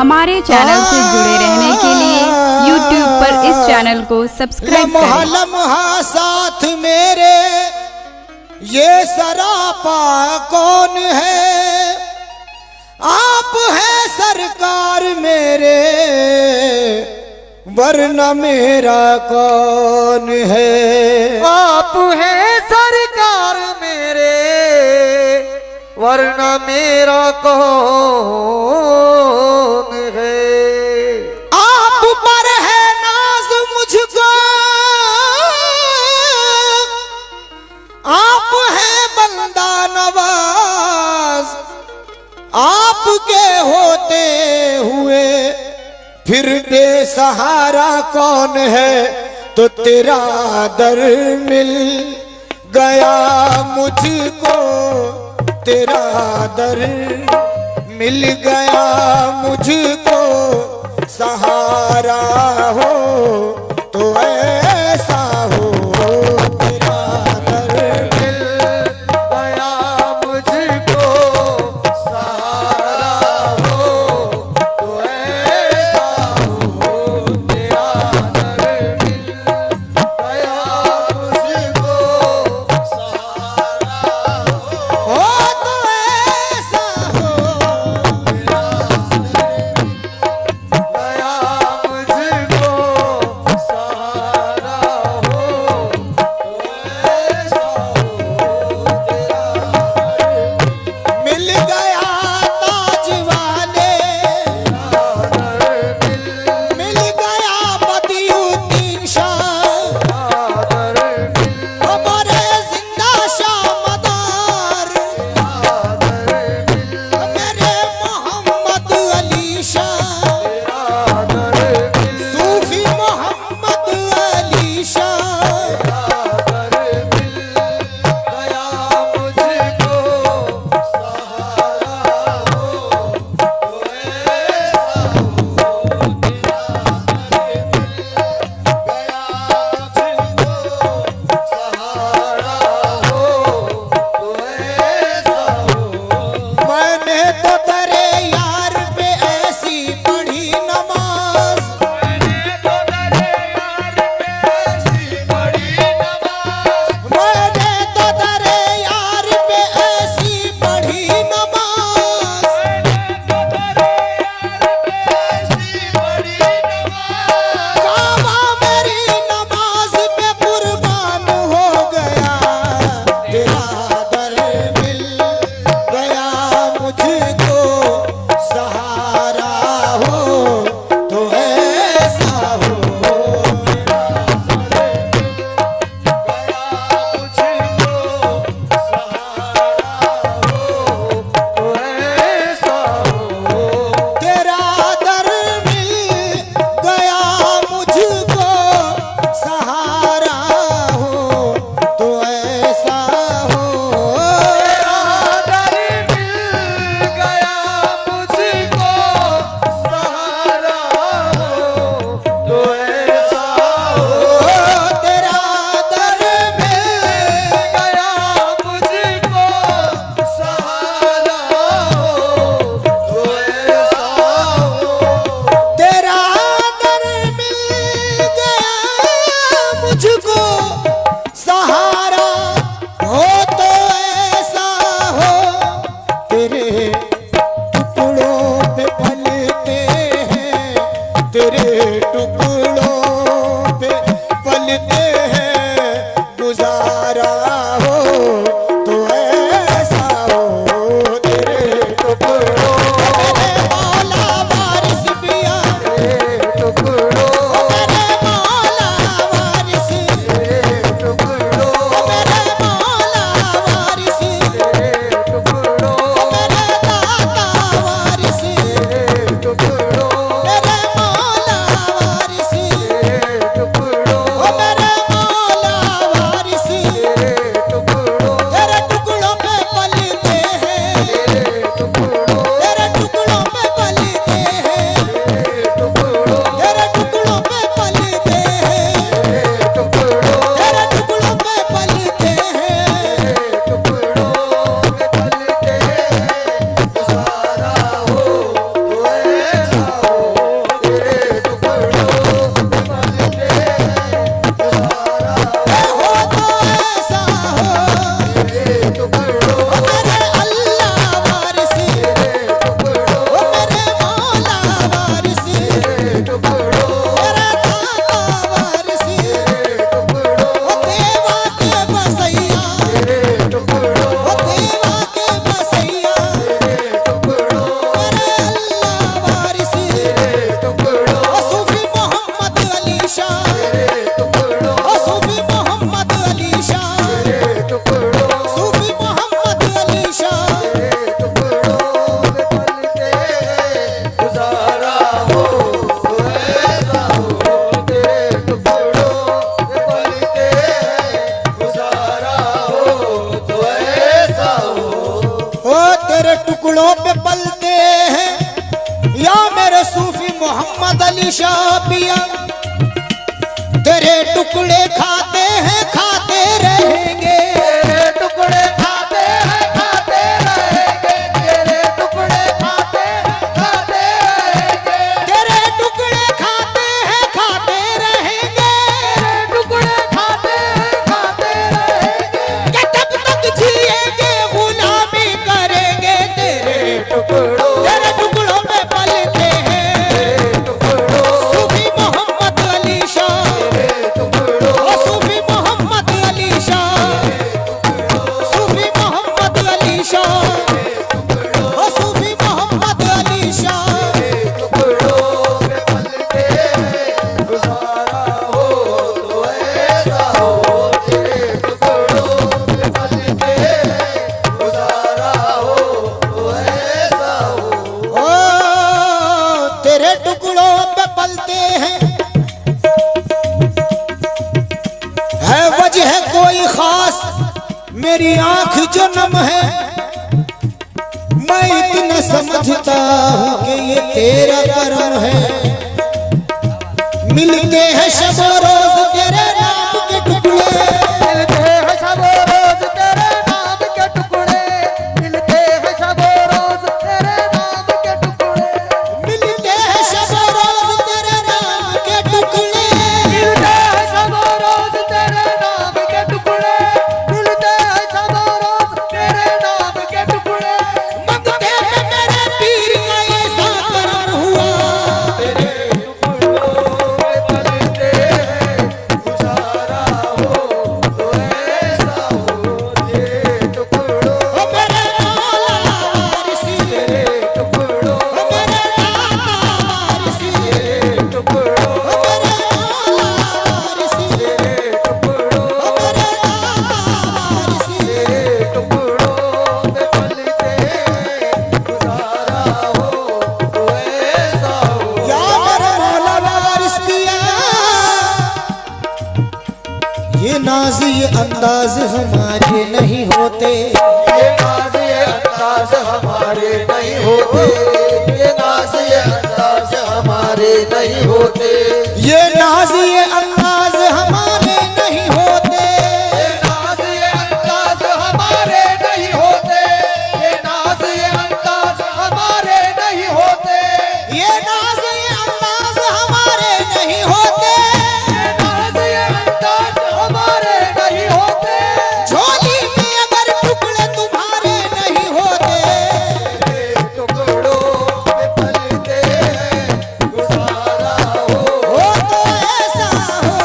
हमारे चैनल से जुड़े रहने के लिए YouTube पर इस चैनल को सब्सक्राइब करें। लम्हा साथ मेरे ये सरापा कौन है, आप है सरकार मेरे वरना मेरा कौन है। आप है सरकार मेरे वरना मेरा कौन है। आप पर है नाज मुझको, आप है बंदा नवाज, आपके होते हुए फिर बेसहारा कौन है। तो तेरा दर मिल गया मुझको, तेरा दर मिल गया मुझको, सहारा हो तो ऐसा हो। तेरा दर मिल गया मुझको, सहारा हो तो ऐसा हो। तेरा दर मिल गया मुझको, सहारा हो तो ऐसा हो। गया मुझको, सहारा हो तो ऐसा हो। तेरा मिल गया ताज वाले, मिल गया बदियुद्दीन शाह, हमारे जिंदा शाह मदार, मेरे मोहम्मद अली शाह, सूफी मोहम्मद अली शाह। मैंने तो तेरे यार पे ऐसी पढ़ी नमाज, मैंने तो तेरे यार पे ऐसी पढ़ी नमाज। काबा मेरी नमाज पे कुर्बान हो गया। तेरा दर मिल गया मुझको, सहारा हो तो ऐसा हो। तेरा दर मिल गया मुझको, सहारा हो तो ऐसा हो। तेरा दर मिल तेरा दर मिल गया मुझको, सहारा हो तो ऐसा हो। तेरे टुकड़ों पे पलते हैं, तेरे टुकड़ों पे पलते हैं, गुजारा हो तो ऐसा हो। तेरे टुकड़ों मेरे मौला वारिस पिया, मेरे मौला वारिस, मेरे मौला वारिस, मेरे दाता वारिस, मेरे मौला मेरे सूफी मोहम्मद अली शाह पिया, तेरे टुकड़े खाते हैं खाते रहेंगे, तेरे टुकड़े खाते हैं खाते रहेंगे, तेरे टुकड़े खाते हैं खाते रहेंगे, तेरे टुकड़े खाते हैं खाते रहेंगे, तेरे टुकड़े खाते हैं खाते रहेंगे। कि तब तक जिएंगे गुलामी करेंगे, तेरे टुकड़ों पे पलते हैं तेरे टुकड़ों सूफी मोहम्मद अली शाह, ओ सूफी मोहम्मद अली शाह, सूफी मोहम्मद अली शाह, ओ सूफी मोहम्मद अली शाह। टुकड़ों पे पलते हैं, गुजारा हो तो ऐसा हो, तेरे टुकड़ों पे पलते हैं, गुजारा हो तो ऐसा हो। ओ तेरे टुकड़ों पे पलते हैं, है वजह कोई खास मेरी आंख जो नम है, मैं इतना समझता हूँ कि ये तेरा कर्म है। मिलते हैं शब रोज तेरे नाम के टुकड़े, मिलते हैं सब रोज तेरे नाम के टुकड़े, मिलते हैं सब रोज तेरे नाम के टुकड़े, मिलते हैं शब रोज तेरे नाम के टुकड़े, मिलते हैं सब रोज तेरे नाम के टुकड़े, मिलते हैं सब रोज तेरे नाम के टुकड़े। मंगते हैं मेरे पीर का ऐसा करम हुआ, टुकड़ों पे पलते हैं, गुजारा हो तो ऐसा हो, ये टुकड़ों ओ मेरे मौला वारिसी, तेरे टुकड़ों ओ मेरे दाता वारिसी, टुकड़ों ओ मेरे मौला वारिसी, तेरे टुकड़ों ओ मेरे दाता वारिसी। टुकड़ों पे पलते हैं, गुजारा हो तो ऐसा हो। या मेरे मौला वारिस पिया, ये नाज़ ये अंदाज हमारे नहीं होते, ये नाज ये अंदाज हमारे नहीं होते, ये नाज ये अंदाज हमारे नहीं होते, ये नाज़ ये अंदाज हमारे नहीं होते, ये नाज ये अंदाज हमारे नहीं होते, ये नाज ये अंदाज हमारे नहीं होते, ये नाज़ ये अंदाज हमारे नहीं होते, ये नाज ये अंदाज हमारे नहीं होते। झोली में अगर टुकड़े तुम्हारे नहीं होते, टुकड़ों पे पलते हैं, गुजारा हो तो ऐसा हो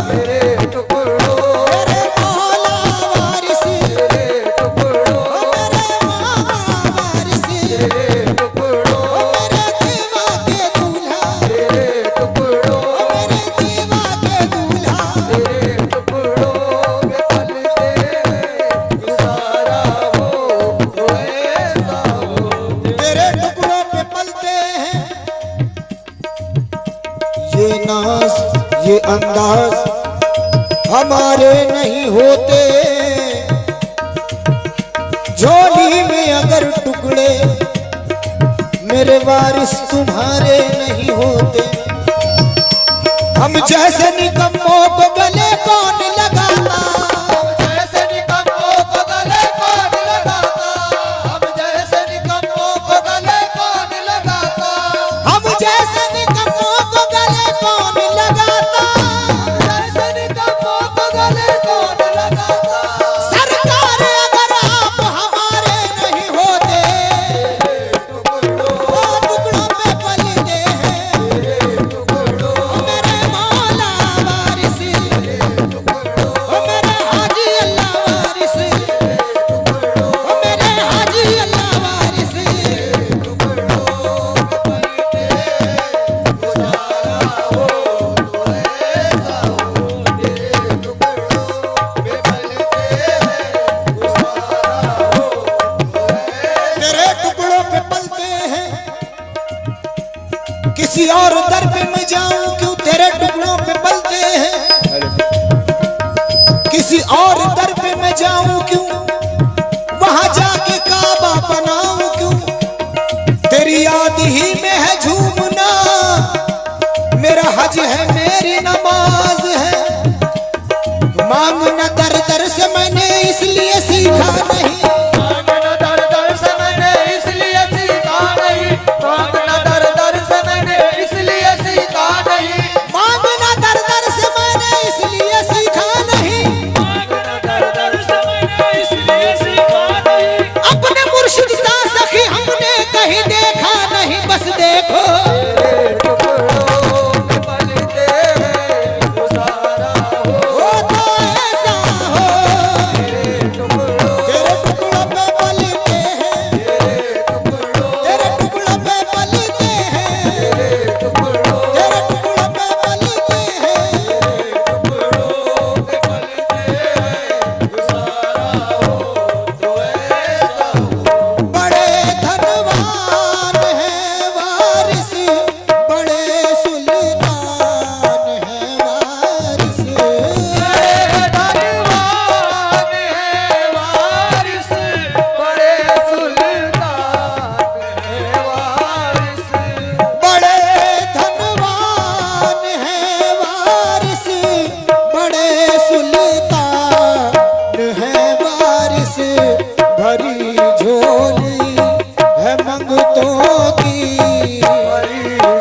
तेरे टुकड़ों, मेरे मौला वारिसी, तेरे टुकड़ों, ओ मेरे मौला वारिसी, तेरे टुकड़ों, ओ मेरे जीवा के दूल्हा, तेरे टुकड़ों, ओ मेरे जीवा के दूल्हा। तेरे टुकड़ों पे पलते हैं, गुजारा हो तो ऐसा हो। तेरे टुकड़ों पे पलते हैं, ये नाज ये अंदाज हमारे नहीं होते, झोली में अगर टुकड़े मेरे वारिस तुम्हारे नहीं होते, हम जैसे निकम्मों को गले कौन लगाता, जैसे निकम्मों को गले कौन लगाता, हम जैसे निकम्मों को गले कौन लगाता, हम जैसे निकम्मों को गले कौन लगाता, जैसे निकम्मों को गले कौन लगाता। सरकार अगर आप हमारे नहीं होते, वो टुकड़ों पे पलते हैं, टुकड़ों मेरे मौला वारिसी, ओ मेरे हाजी अल्लाह वारिसी, ओ मेरे हाजी अल्लाह वारिसी। तेरे टुकड़ों पे पलते हैं, किसी और दर पे मैं जाऊं क्यों, तेरे टुकड़ों पे पलते हैं, किसी और दर पे मैं जाऊं क्यों, वहां जाके काबा बनाऊं क्यों, तेरी याद ही में है झूमना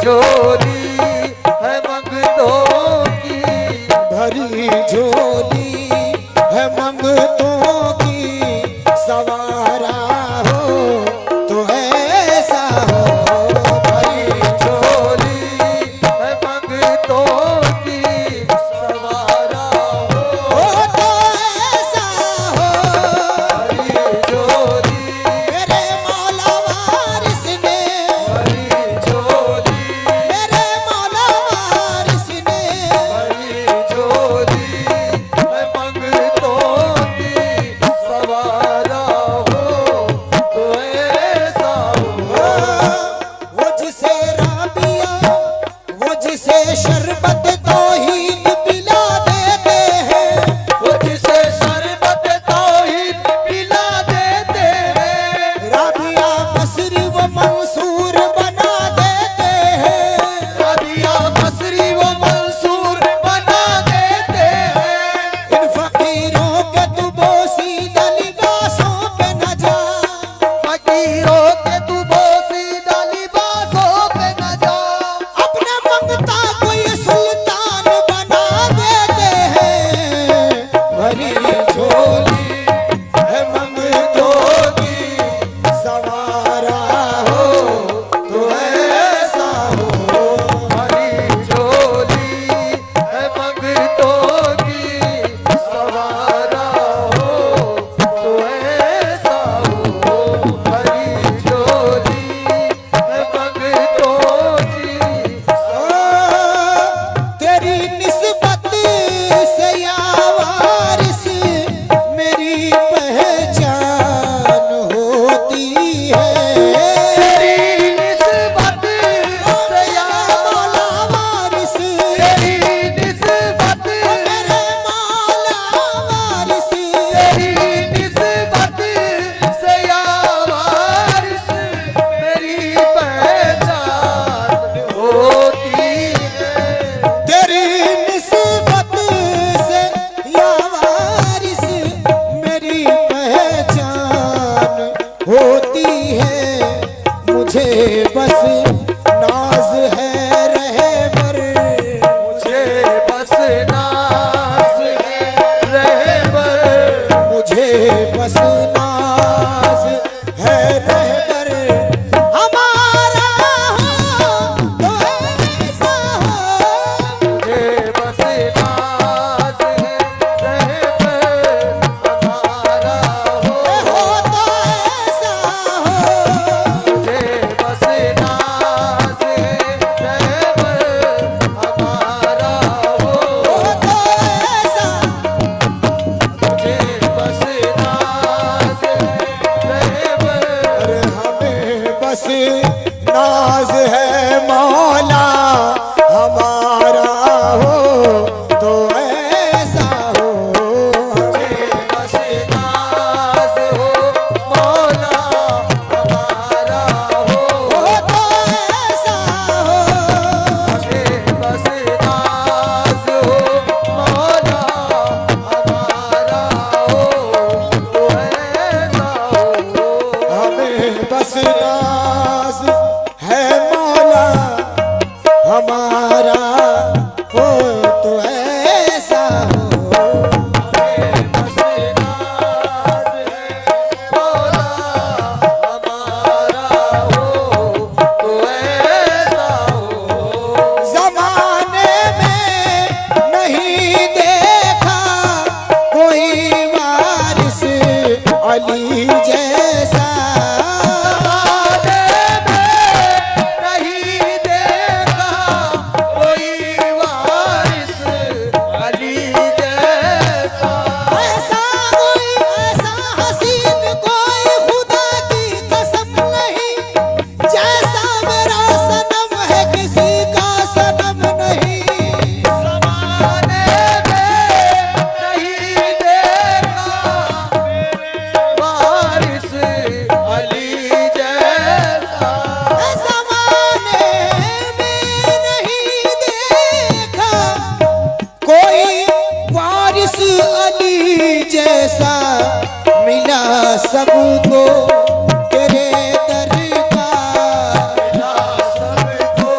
झोली है मंगतों की, भरी झोली है मंगतों की, सवारा हो तो ऐसा हो। भरी झोली है मंगतों की, सवारा हो तो ऐसा हो। भरी झोली, मेरे मौला वारिस ने, भरी झोली, मेरे मौला वारिस ने, भरी झोली है मंगतों की, सवारा हो तो ऐसा हो। वो जिसे राबिया, वो जिसे शरबत तौहीद पिला देते हैं, वो जिसे शरबत तौहीद पिला देते हैं, राबिया बसरी व मंसूर बना देते हैं। राबिया बसरी व मंसूर बना देते हैं। इन फकीरों के तू बोसीदा लिबासों पे न जा, फकीरों के तू बोसीदा लिबासों पे न जा, अपने मंगता को ये सुल्तान बना देते हैं। भरी झोली है मंगतों की, सवारा हो तो ऐसा हो। भरी झोली है मंगतों की, सवारा हो तो ऐसा हो। भरी झोली है मंगतों की, तेरी निस्बत से या वारिस मेरी पहचान होती है। तेरी निस्बत से या मौला वारिस, तेरी निस्बत, मेरे मौला वारिस, तेरी निस्बत से या वारिस मेरी पहचान होती है। तेरी निस्बत से या वारिस मेरी पहचान होती है। मुझे बस नाज है रहबर, मुझे बस नाज है रहबर, मुझे बस नाज है रहबर, हमारा हो तो ऐसा हो। मुझे बस नाज है रहबर, हमारा हो तो ऐसा हो। मुझे बस नाज है रहबर, हमारा हो तो ऐसा, मुझे बस नाज है रहबर, अरे हमें बस नाज है मौला हमारा हो तो ऐसा हो। मुझे बस नाज हो मौला हमारा हो तो ऐसा हो। मुझे बस नाज हो मौला हमारा हो तो ऐसा हो। हमें बस नाज है मौला हमारा हो तो ऐसा हो। बस नाज है मौला हमारा हो तो ऐसा हो। जमाने में नहीं देखा कोई वारिस अली जैसा। ज़माने में नहीं देखा कोई वारिस अली जैसा। ऐसा कोई ऐसा हसीन कोई खुदा की कसम नहीं, जैसा मेरा सनम है किसी का सनम नहीं। ज़माने में नहीं देखा वारिस अली जैसा। ज़माने में नहीं देखा कोई वारिस अली जैसा। मिला सबको तेरे दर का, मिला सबको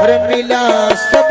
और मिला सब